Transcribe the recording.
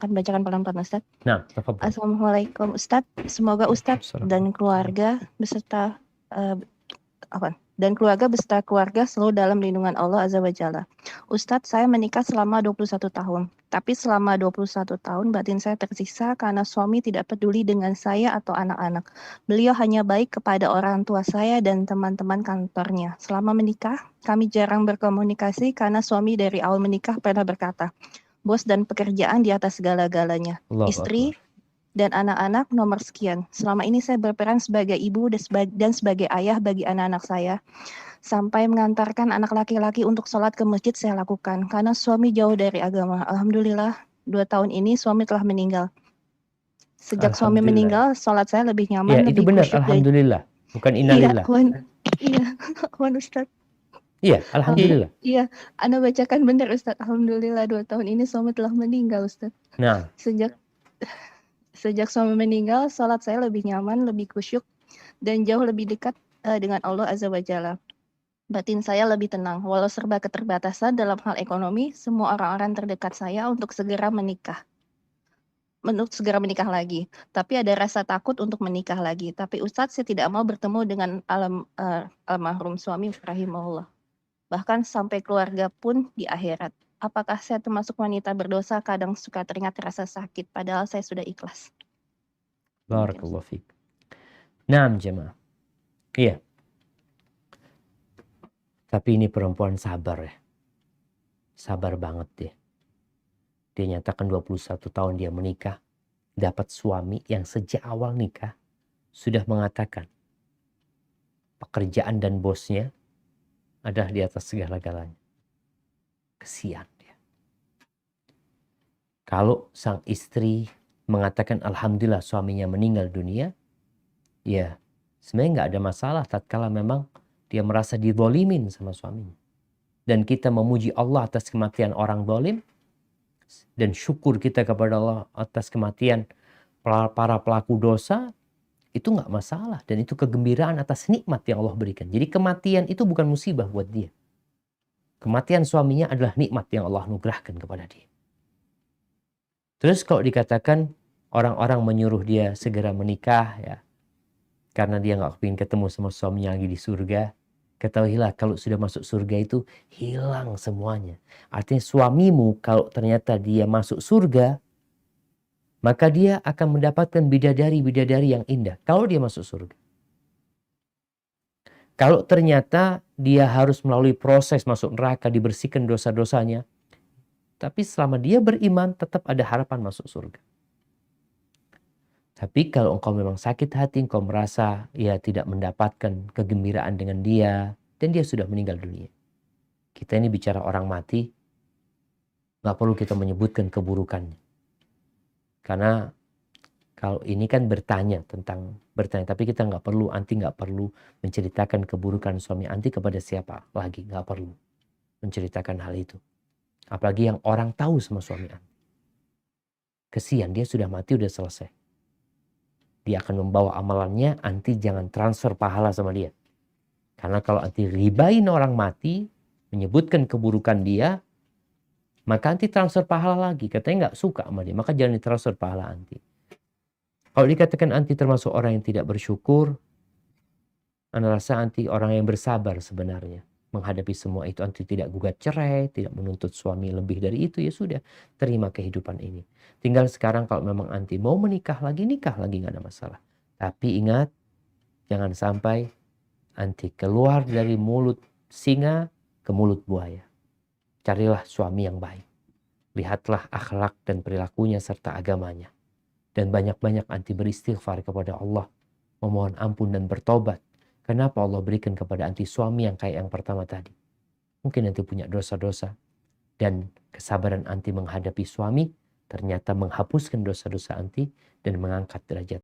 akan bacakan pelan-pelan Ustadz. Nah, tafadhol. Assalamualaikum Ustadz. Semoga Ustadz dan keluarga beserta selalu dalam lindungan Allah Azza wa Jalla. Ustadz, saya menikah selama 21 tahun. Tapi selama 21 tahun batin saya tersiksa karena suami tidak peduli dengan saya atau anak-anak. Beliau hanya baik kepada orang tua saya dan teman-teman kantornya. Selama menikah, kami jarang berkomunikasi karena suami dari awal menikah pernah berkata, bos dan pekerjaan di atas segala-galanya. Istri dan anak-anak nomor sekian. Selama ini saya berperan sebagai ibu dan sebagai ayah bagi anak-anak saya. Sampai mengantarkan anak laki-laki untuk sholat ke masjid saya lakukan. Karena suami jauh dari agama. Alhamdulillah 2 tahun ini suami telah meninggal. Sejak suami meninggal, sholat saya lebih nyaman, Ya, itu lebih benar. khusyuk. Alhamdulillah. Bukan innalillah. Iya, Ustaz. Iya, alhamdulillah. Iya, Anda bacakan benar Ustaz. Alhamdulillah 2 tahun ini suami telah meninggal Ustaz. Nah, Sejak suami meninggal, sholat saya lebih nyaman, lebih khusyuk, dan jauh lebih dekat dengan Allah Azza wa Jalla. Batin saya lebih tenang, walau serba keterbatasan dalam hal ekonomi, semua orang-orang terdekat saya untuk segera menikah lagi. Tapi ada rasa takut untuk menikah lagi. Tapi Ustadz, saya tidak mau bertemu dengan almarhum suami rahimahullah. Bahkan sampai keluarga pun di akhirat. Apakah saya termasuk wanita berdosa? Kadang suka teringat rasa sakit, padahal saya sudah ikhlas. Barakallahu fiik. Naam jemaah. Iya. Tapi ini perempuan sabar ya. Sabar banget dia. Dia nyatakan 21 tahun dia menikah. Dapat suami yang sejak awal nikah sudah mengatakan pekerjaan dan bosnya adalah di atas segala-galanya. Kesian dia. Kalau sang istri mengatakan alhamdulillah suaminya meninggal dunia, ya sebenarnya nggak ada masalah tatkala memang dia merasa dizolimin sama suaminya. Dan kita memuji Allah atas kematian orang zalim dan syukur kita kepada Allah atas kematian para pelaku dosa, itu nggak masalah. Dan itu kegembiraan atas nikmat yang Allah berikan. Jadi kematian itu bukan musibah buat dia. Kematian suaminya adalah nikmat yang Allah anugerahkan kepada dia. Terus kalau dikatakan orang-orang menyuruh dia segera menikah ya, karena dia nggak kepingin ketemu sama suaminya lagi di surga, ketahuilah kalau sudah masuk surga itu hilang semuanya. Artinya suamimu kalau ternyata dia masuk surga, maka dia akan mendapatkan bidadari-bidadari yang indah kalau dia masuk surga. Kalau ternyata dia harus melalui proses masuk neraka, dibersihkan dosa-dosanya, tapi selama dia beriman tetap ada harapan masuk surga. Tapi kalau engkau memang sakit hati, engkau merasa ya tidak mendapatkan kegembiraan dengan dia, dan dia sudah meninggal dunia. Kita ini bicara orang mati, nggak perlu kita menyebutkan keburukannya. Karena kalau ini kan bertanya, tapi kita anti nggak perlu menceritakan keburukan suami anti kepada siapa lagi, nggak perlu menceritakan hal itu. Apalagi yang orang tahu sama suami anti. Kesian, dia sudah mati, udah selesai. Dia akan membawa amalannya, anti jangan transfer pahala sama dia. Karena kalau anti ribain orang mati, menyebutkan keburukan dia, maka anti transfer pahala lagi. Katanya nggak suka sama dia, maka jangan ditransfer pahala anti. Kalau dikatakan anti termasuk orang yang tidak bersyukur, Anda rasa anti orang yang bersabar sebenarnya. Menghadapi semua itu, anti tidak gugat cerai, tidak menuntut suami lebih dari itu, ya sudah, terima kehidupan ini. Tinggal sekarang kalau memang anti mau nikah lagi, nggak ada masalah. Tapi ingat, jangan sampai anti keluar dari mulut singa ke mulut buaya. Carilah suami yang baik. Lihatlah akhlak dan perilakunya serta agamanya. Dan banyak-banyak anti beristighfar kepada Allah. Memohon ampun dan bertobat. Kenapa Allah berikan kepada anti suami yang kayak yang pertama tadi? Mungkin anti punya dosa-dosa. Dan kesabaran anti menghadapi suami ternyata menghapuskan dosa-dosa anti dan mengangkat derajat